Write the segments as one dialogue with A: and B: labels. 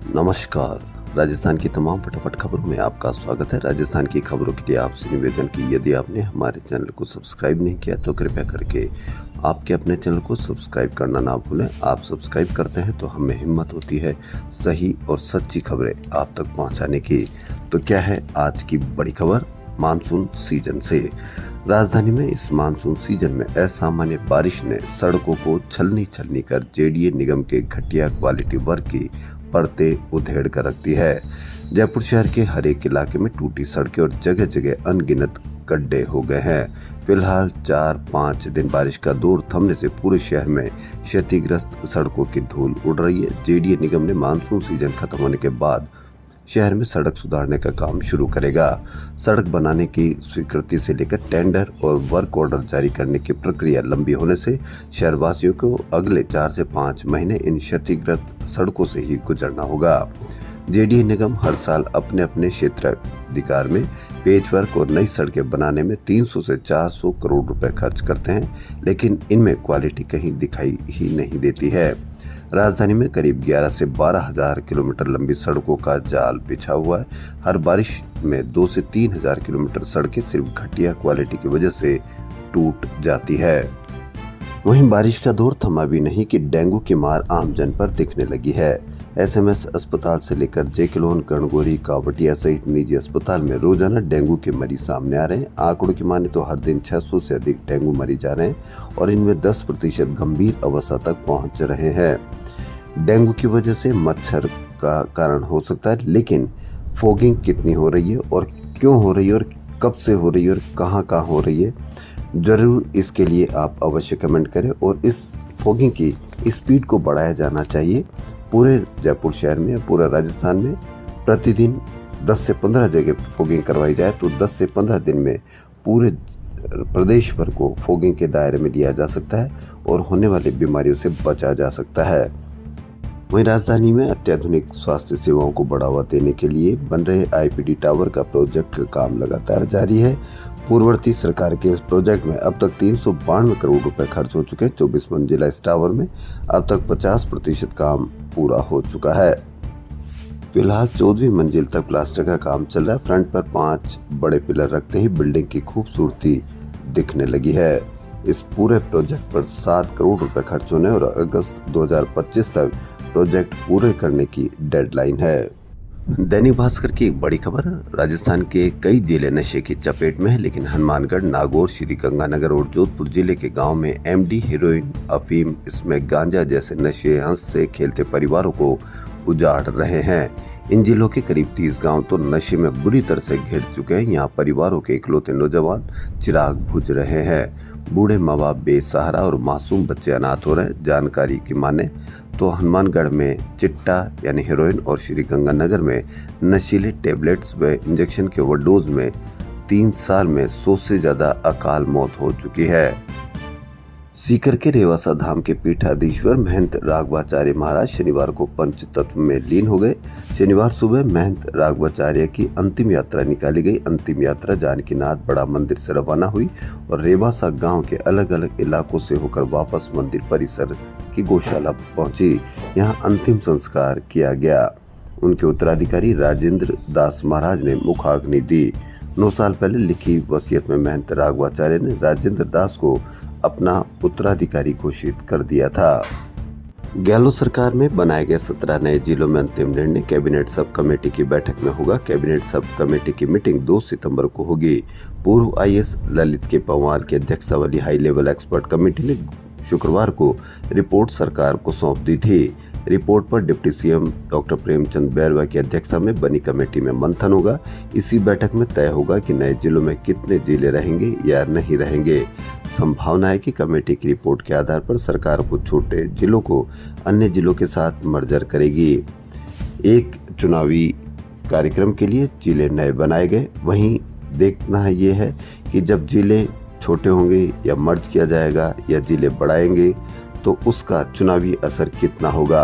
A: नमस्कार। राजस्थान की तमाम फटाफट खबरों में आपका स्वागत है। राजस्थान की खबरों के लिए आपसे निवेदन कि यदि आपने हमारे चैनल को सब्सक्राइब नहीं किया तो कृपया करके आपके अपने चैनल को सब्सक्राइब करना ना भूलें। आप सब्सक्राइब करते हैं तो हमें हिम्मत होती है सही और सच्ची खबरें आप तक पहुंचाने की। तो क्या है आज की बड़ी खबर? मानसून सीजन से। राजधानी में इस मानसून सीजन में असामान्य बारिश ने सड़कों को छलनी कर जेडीए निगम के घटिया क्वालिटी वर्क की परतें उधेड़ कर रखती है। जयपुर शहर के हर एक इलाके में टूटी सड़कें और जगह जगह अनगिनत गड्ढे हो गए हैं। फिलहाल 4-5 दिन बारिश का दौर थमने से पूरे शहर में क्षतिग्रस्त सड़कों की धूल उड़ रही है। जेडीए निगम ने मानसून सीजन खत्म होने के बाद शहर में सड़क सुधारने का काम शुरू करेगा। सड़क बनाने की स्वीकृति से लेकर टेंडर और वर्क ऑर्डर जारी करने की प्रक्रिया लंबी होने से शहरवासियों को अगले 4 से 5 महीने इन क्षतिग्रस्त सड़कों से ही गुजरना होगा। जेडीए निगम हर साल अपने अपने क्षेत्राधिकार में पेच वर्क और नई सड़कें बनाने में 300 से 400 करोड़ रुपए खर्च करते हैं, लेकिन इनमें क्वालिटी कहीं दिखाई ही नहीं देती है। राजधानी में करीब 11 से 12 हजार किलोमीटर लंबी सड़कों का जाल बिछा हुआ है। हर बारिश में 2 से 3 हजार किलोमीटर सड़कें सिर्फ घटिया क्वालिटी की वजह से टूट जाती है। वहीं बारिश का दौर थमा भी नहीं कि डेंगू की मार आम जन पर दिखने लगी है। एसएमएस अस्पताल से लेकर जेकिलोन, गणगौरी, कावटिया सहित निजी अस्पताल में रोजाना डेंगू के मरीज सामने आ रहे हैं। आंकड़ों की माने तो हर दिन 600 से अधिक डेंगू मरीज आ रहे हैं और इनमें 10% गंभीर अवस्था तक पहुंच रहे हैं। डेंगू की वजह से मच्छर का कारण हो सकता है, लेकिन फॉगिंग कितनी हो रही है और क्यों हो रही है और कब से हो रही है और कहां हो रही है, जरूर इसके लिए आप अवश्य कमेंट करें। और इस फॉगिंग की स्पीड को बढ़ाया जाना चाहिए। पूरे जयपुर शहर में, पूरा राजस्थान में प्रतिदिन 10 से 15 जगह फॉगिंग करवाई जाए तो 10 से 15 दिन में पूरे प्रदेश भर को फॉगिंग के दायरे में लिया जा सकता है और होने वाली बीमारियों से बचा जा सकता है। वहीं राजधानी में अत्याधुनिक स्वास्थ्य सेवाओं को बढ़ावा देने के लिए बन रहे आईपीडी टावर का प्रोजेक्ट का काम लगातार जारी है। पूर्ववर्ती सरकार के इस प्रोजेक्ट में अब तक 392 करोड़ रुपए खर्च हो चुके हैं। 24 मंजिला इस टावर में अब तक 50% काम पूरा हो चुका है। फिलहाल 14वीं मंजिल तक प्लास्टर का काम चल रहा है। फ्रंट पर 5 बड़े पिलर रखते ही बिल्डिंग की खूबसूरती दिखने लगी है। इस पूरे प्रोजेक्ट पर 7 करोड़ रुपए खर्च होने और अगस्त 2025 तक प्रोजेक्ट पूरे करने की डेडलाइन है। दैनिक भास्कर की एक बड़ी खबर, राजस्थान के कई जिले नशे की चपेट में है, लेकिन हनुमानगढ़, नागौर, श्रीगंगानगर और जोधपुर जिले के गांव में एमडी, हेरोइन, अफीम, इसमें गांजा जैसे नशे हंसते खेलते परिवारों को उजाड़ रहे हैं। इन जिलों के करीब 30 गांव तो नशे में बुरी तरह से घिर चुके हैं। यहाँ परिवारों के इकलौते नौजवान चिराग बुझ रहे हैं। बूढ़े माँ बाप बेसहारा और मासूम बच्चे अनाथ हो रहे हैं। जानकारी की माने तो हनुमानगढ़ में चिट्टा यानी हेरोइन और श्रीगंगानगर में नशीले टेबलेट्स व इंजेक्शन के ओवरडोज में 3 साल में 100 से ज्यादा अकाल मौत हो चुकी है। सीकर के रेवासा धाम के पीठाधीश्वर महंत राघवाचार्य महाराज शनिवार को पंच तत्व में लीन हो गए। शनिवार सुबह महंत राघवाचार्य की अंतिम यात्रा निकाली गई। अंतिम यात्रा जानकीनाथ बड़ा मंदिर से रवाना हुई और रेवासा गांव के अलग अलग इलाकों से होकर वापस मंदिर परिसर की गौशाला पहुंची। यहां अंतिम संस्कार किया गया। उनके उत्तराधिकारी राजेंद्र दास महाराज ने मुखाग्नि दी। 9 साल पहले लिखी वसीयत में महंत राघवाचार्य ने राजेंद्र दास को अपना उत्तराधिकारी घोषित कर दिया था। गहलोत सरकार में बनाए गए 17 नए जिलों में अंतिम निर्णय कैबिनेट सब कमेटी की बैठक में होगा। कैबिनेट सब कमेटी की मीटिंग 2 सितंबर को होगी। पूर्व आईएएस ललित के पंवार की अध्यक्षता वाली हाई लेवल एक्सपर्ट कमेटी ने शुक्रवार को रिपोर्ट सरकार को सौंप दी थी। रिपोर्ट पर deputy CM doctor Premchand Bairwa की अध्यक्षता में बनी कमेटी में मंथन होगा। इसी बैठक में तय होगा कि नए जिलों में कितने जिले रहेंगे या नहीं रहेंगे। संभावना है कि कमेटी की रिपोर्ट के आधार पर सरकार कुछ छोटे जिलों को अन्य जिलों के साथ मर्जर करेगी। एक चुनावी कार्यक्रम के लिए जिले नए बनाए गए। वहीं देखना ये है कि जब जिले छोटे होंगे या मर्ज किया जाएगा या जिले बढ़ाएंगे तो उसका चुनावी असर कितना होगा।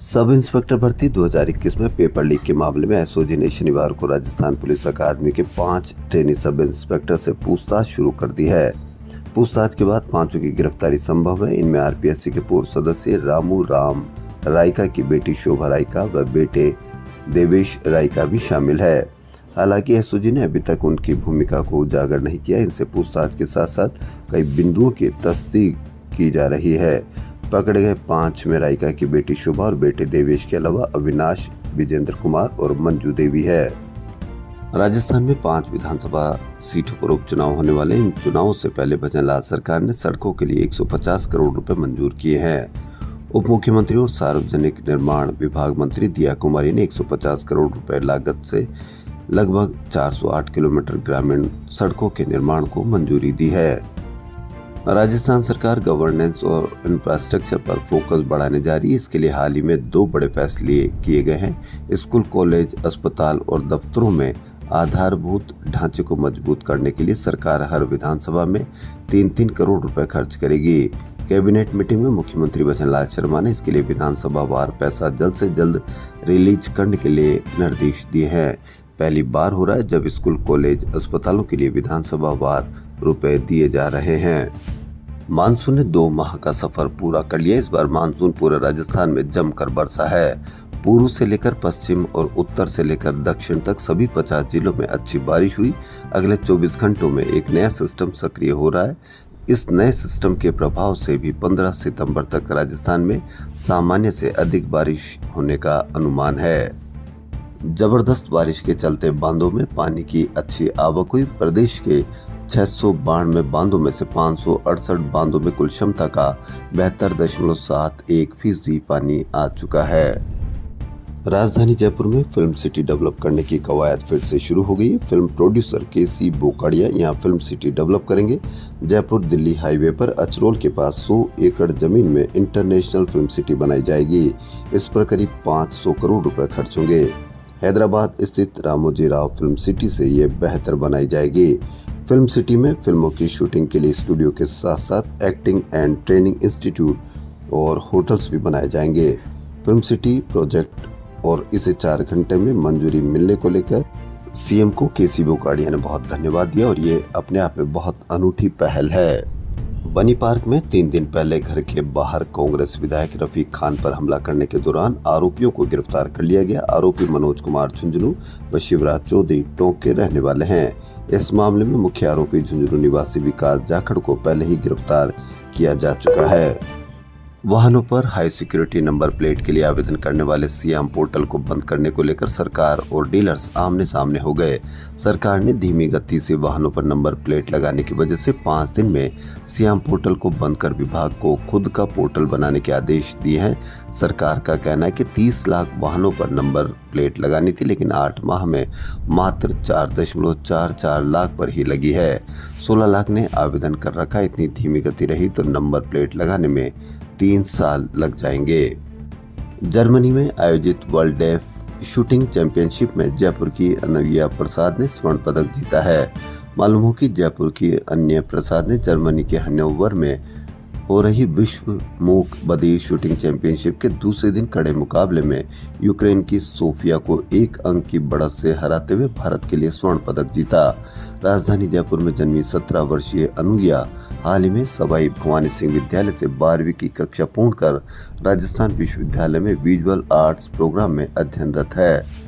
A: सब इंस्पेक्टर भर्ती 2021 में पेपर लीक के मामले में एसओजी ने शनिवार को राजस्थान पुलिस अकादमी के 5 ट्रेनी सब इंस्पेक्टर से पूछताछ शुरू कर दी है। पूछताछ के बाद 5 की गिरफ्तारी संभव है। इनमें आरपीएससी के पूर्व सदस्य रामू राम रायका की बेटी शोभा रायका व बेटे देवेश रायका भी शामिल है। हालांकि एसओजी ने अभी तक उनकी भूमिका को उजागर नहीं किया। इनसे पूछताछ के साथ साथ कई बिंदुओं की तस्दीक की जा रही है। पकड़े गए 5 में रायका की बेटी शोभा और बेटे देवेश के अलावा अविनाश, विजेंद्र कुमार और मंजू देवी है। राजस्थान में 5 विधानसभा सीटों पर उपचुनाव होने वाले। इन चुनावों से पहले भजनलाल सरकार ने सड़कों के लिए 150 करोड़ रुपए मंजूर किए हैं। उप मुख्यमंत्री और सार्वजनिक निर्माण विभाग मंत्री दिया कुमारी ने 150 करोड़ रुपए लागत से लगभग 408 किलोमीटर ग्रामीण सड़कों के निर्माण को मंजूरी दी है। राजस्थान सरकार गवर्नेंस और इंफ्रास्ट्रक्चर पर फोकस बढ़ाने जा रही है। इसके लिए हाल ही में 2 बड़े फैसले किए गए हैं। स्कूल, कॉलेज, अस्पताल और दफ्तरों में आधारभूत ढांचे को मजबूत करने के लिए सरकार हर विधानसभा में 3-3 करोड़ रुपए खर्च करेगी। कैबिनेट मीटिंग में मुख्यमंत्री भजनलाल शर्मा ने इसके लिए विधानसभा वार पैसा जल्द से जल्द रिलीज करने के लिए निर्देश दिए हैं। पहली बार हो रहा है जब स्कूल, कॉलेज, अस्पतालों के लिए विधानसभा वार रुपए दिए जा रहे हैं। मानसून ने 2 माह का सफर पूरा कर लिया। इस बार मानसून पूरे राजस्थान में जमकर बरसा है। पूर्व से लेकर पश्चिम और उत्तर से लेकर दक्षिण तक सभी 50 जिलों में अच्छी बारिश हुई। अगले 24 घंटों में एक नया सिस्टम सक्रिय हो रहा है। इस नए सिस्टम के प्रभाव से भी 15 सितंबर तक राजस्थान में सामान्य से अधिक बारिश होने का अनुमान है। जबरदस्त बारिश के चलते बांधों में पानी की अच्छी आवक हुई। प्रदेश के 692 बांधों में से 568 बांधों में कुल क्षमता का 72.71% पानी आ चुका है। राजधानी जयपुर में फिल्म सिटी डेवलप करने की कवायद फिर से शुरू हो गई है। फिल्म प्रोड्यूसर केसी बोकाड़िया यहाँ फिल्म सिटी डेवलप करेंगे। जयपुर दिल्ली हाईवे पर अचरोल के पास 100 एकड़ जमीन में इंटरनेशनल फिल्म सिटी बनाई जाएगी। इस पर करीब 500 करोड़ रुपए खर्च होंगे। हैदराबाद स्थित रामोजी राव फिल्म सिटी से ये बेहतर बनाई जाएगी। फिल्म सिटी में फिल्मों की शूटिंग के लिए स्टूडियो के साथ साथ एक्टिंग एंड ट्रेनिंग इंस्टीट्यूट और होटल्स भी बनाए जाएंगे। फिल्म सिटी प्रोजेक्ट और इसे 4 घंटे में मंजूरी मिलने को लेकर सीएम को केसी बोकाड़िया ने बहुत धन्यवाद दिया और ये अपने आप में बहुत अनूठी पहल है। बनी पार्क में 3 दिन पहले घर के बाहर कांग्रेस विधायक रफीक खान पर हमला करने के दौरान आरोपियों को गिरफ्तार कर लिया गया। आरोपी मनोज कुमार झुंझुनू व शिवराज चौधरी टोंक के रहने वाले हैं। इस मामले में मुख्य आरोपी झुंझुनू निवासी विकास जाखड़ को पहले ही गिरफ्तार किया जा चुका है। वाहनों पर हाई सिक्योरिटी नंबर प्लेट के लिए आवेदन करने वाले सियाम पोर्टल को बंद करने को लेकर सरकार और डीलर्स आमने सामने हो गए। सरकार ने धीमी गति से वाहनों पर नंबर प्लेट लगाने की वजह से 5 दिन में सियाम पोर्टल को बंद कर विभाग को खुद का पोर्टल बनाने के आदेश दिए हैं। सरकार का कहना है कि 30 लाख वाहनों पर नंबर प्लेट लगानी थी, लेकिन 8 माह में मात्र 4.44 लाख पर ही लगी है। 16 लाख ने आवेदन कर रखा। इतनी धीमी गति रही तो नंबर प्लेट लगाने में 3 साल लग जाएंगे। जर्मनी में आयोजित वर्ल्ड डेफ शूटिंग चैंपियनशिप में जयपुर की अनव्या प्रसाद ने स्वर्ण पदक जीता है। मालूम हो कि जयपुर की अन्य प्रसाद ने जर्मनी के हनोवर में हो रही विश्व मूक बधिर शूटिंग चैंपियनशिप के दूसरे दिन कड़े मुकाबले में यूक्रेन की सोफिया को 1 अंक की बढ़त से हराते हुए भारत के लिए स्वर्ण पदक जीता। राजधानी जयपुर में जन्मी 17 वर्षीय अनुया हाल ही में सवाई भवानी सिंह विद्यालय से 12वीं की कक्षा पूर्ण कर राजस्थान विश्वविद्यालय में विजुअल आर्ट्स प्रोग्राम में अध्ययनरत है।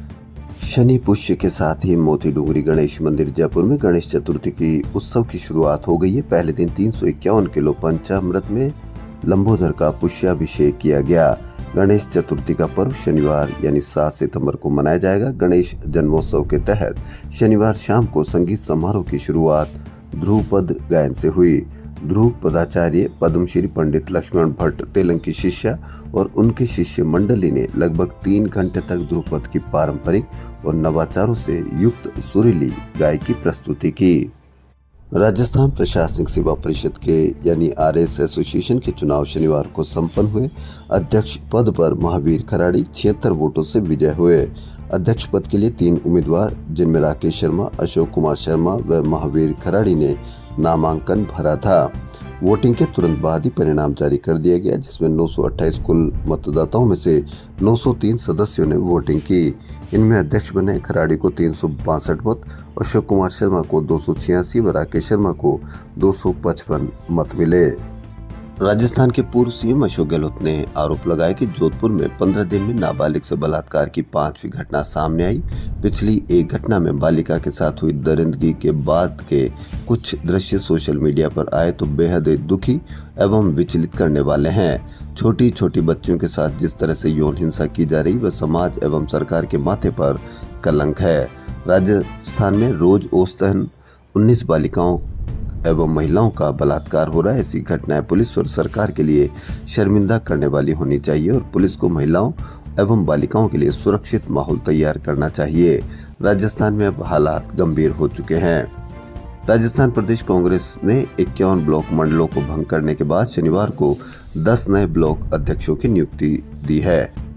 A: शनि पुष्य के साथ ही मोती डूंगरी गणेश मंदिर जयपुर में गणेश चतुर्थी की उत्सव की शुरुआत हो गई है। पहले दिन 351 किलो पंचामृत में लंबोदर का पुष्याभिषेक किया गया। गणेश चतुर्थी का पर्व शनिवार यानी 7 सितंबर को मनाया जाएगा। गणेश जन्मोत्सव के तहत शनिवार शाम को संगीत समारोह की शुरुआत ध्रुवपद गायन से हुई। ध्रुव पदाचार्य पद्मश्री पंडित लक्ष्मण भट्ट तेलंग की शिष्या और उनके शिष्य मंडली ने लगभग 3 घंटे तक ध्रुवपद की पारंपरिक और नवाचारों से युक्त सुरीली गायकी प्रस्तुति की। राजस्थान प्रशासनिक सेवा परिषद के यानी आरएस एसोसिएशन के चुनाव शनिवार को संपन्न हुए। अध्यक्ष पद पर महावीर खराड़ी 76 वोटों से विजय हुए। अध्यक्ष पद के लिए 3 उम्मीदवार जिनमें राकेश शर्मा, अशोक कुमार शर्मा व महावीर खराड़ी ने नामांकन भरा था। वोटिंग के तुरंत बाद ही परिणाम जारी कर दिया गया, जिसमें 928 कुल मतदाताओं में से 903 सदस्यों ने वोटिंग की। इनमें अध्यक्ष बने खराड़ी को 362 मत, अशोक कुमार शर्मा को 286 व राकेश शर्मा को 255 मत मिले। राजस्थान के पूर्व सीएम अशोक गहलोत ने आरोप लगाया कि जोधपुर में 15 दिन में नाबालिग से बलात्कार की 5वीं घटना सामने आई। पिछली एक घटना में बालिका के साथ हुई दरिंदगी के बाद के कुछ दृश्य सोशल मीडिया पर आए तो बेहद दुखी एवं विचलित करने वाले हैं। छोटी छोटी बच्चियों के साथ जिस तरह से यौन हिंसा की जा रही वह समाज एवं सरकार के माथे पर कलंक है। राजस्थान में रोज औसतन 19 बालिकाओं एवं महिलाओं का बलात्कार हो रहा है। ऐसी घटनाएं पुलिस और सरकार के लिए शर्मिंदा करने वाली होनी चाहिए और पुलिस को महिलाओं एवं बालिकाओं के लिए सुरक्षित माहौल तैयार करना चाहिए। राजस्थान में अब हालात गंभीर हो चुके हैं। राजस्थान प्रदेश कांग्रेस ने 51 ब्लॉक मंडलों को भंग करने के बाद शनिवार को 10 नए ब्लॉक अध्यक्षों की नियुक्ति दी है।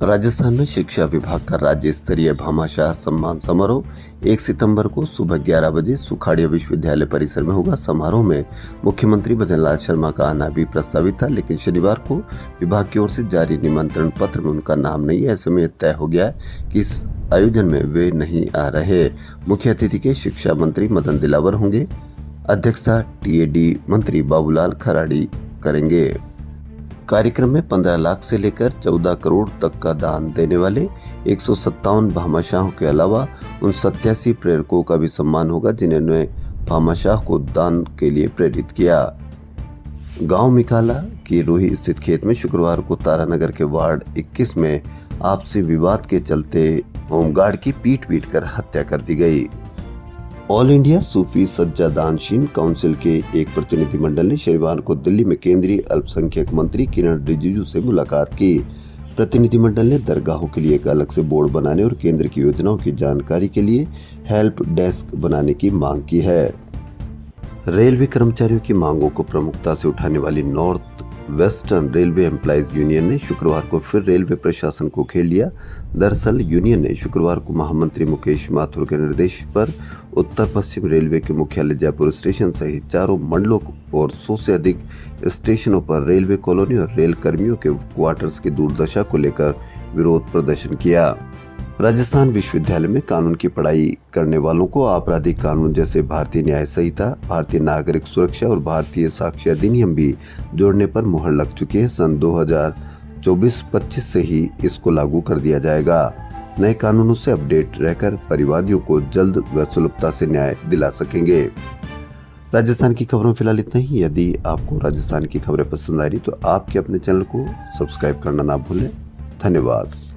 A: राजस्थान में शिक्षा विभाग का राज्य स्तरीय भामाशाह सम्मान समारोह 1 सितंबर को सुबह 11 बजे सुखाड़िया विश्वविद्यालय परिसर में होगा। समारोह में मुख्यमंत्री भजनलाल शर्मा का आना भी प्रस्तावित था, लेकिन शनिवार को विभाग की ओर से जारी निमंत्रण पत्र में उनका नाम नहीं है। ऐसे में तय हो गया कि इस आयोजन में वे नहीं आ रहे। मुख्य अतिथि के शिक्षा मंत्री मदन दिलावर होंगे। अध्यक्षता टीएडी मंत्री बाबूलाल खराड़ी करेंगे। कार्यक्रम में 15 लाख से लेकर 14 करोड़ तक का दान देने वाले 157 भामाशाहों के अलावा उन 87 प्रेरकों का भी सम्मान होगा जिन्होंने भामाशाह को दान के लिए प्रेरित किया। गांव मिकाला की रोही स्थित खेत में शुक्रवार को तारानगर के वार्ड 21 में आपसी विवाद के चलते होमगार्ड की पीट कर हत्या कर दी गई। ऑल इंडिया सूफी सज्जादानशीन काउंसिल के एक प्रतिनिधिमंडल ने शनिवार को दिल्ली में केंद्रीय अल्पसंख्यक मंत्री किरण रिजिजू से मुलाकात की। प्रतिनिधिमंडल ने दरगाहों के लिए एक अलग से बोर्ड बनाने और केंद्र की योजनाओं की जानकारी के लिए हेल्प डेस्क बनाने की मांग की है। रेलवे कर्मचारियों की मांगों को प्रमुखता से उठाने वाली north western railway employees union ने शुक्रवार को फिर रेलवे प्रशासन को घेर लिया। दरअसल यूनियन ने शुक्रवार को महामंत्री मुकेश माथुर के निर्देश पर उत्तर पश्चिम रेलवे के मुख्यालय जयपुर स्टेशन सहित 4 मंडलों और 100 से अधिक स्टेशनों पर रेलवे कॉलोनी और रेल कर्मियों के क्वार्टर्स की दुर्दशा को लेकर विरोध प्रदर्शन किया। राजस्थान विश्वविद्यालय में कानून की पढ़ाई करने वालों को आपराधिक कानून जैसे भारतीय न्याय संहिता, भारतीय नागरिक सुरक्षा और भारतीय साक्ष्य अधिनियम भी जोड़ने पर मुहर लग चुकी है। सन 2024-25 से ही इसको लागू कर दिया जाएगा। नए कानूनों से अपडेट रहकर परिवादियों को जल्द व सुलभता से न्याय दिला सकेंगे। राजस्थान की खबरों फिलहाल इतना ही। यदि आपको राजस्थान की खबरें पसंद आ रही तो आपके अपने चैनल को सब्सक्राइब करना ना भूलें। धन्यवाद।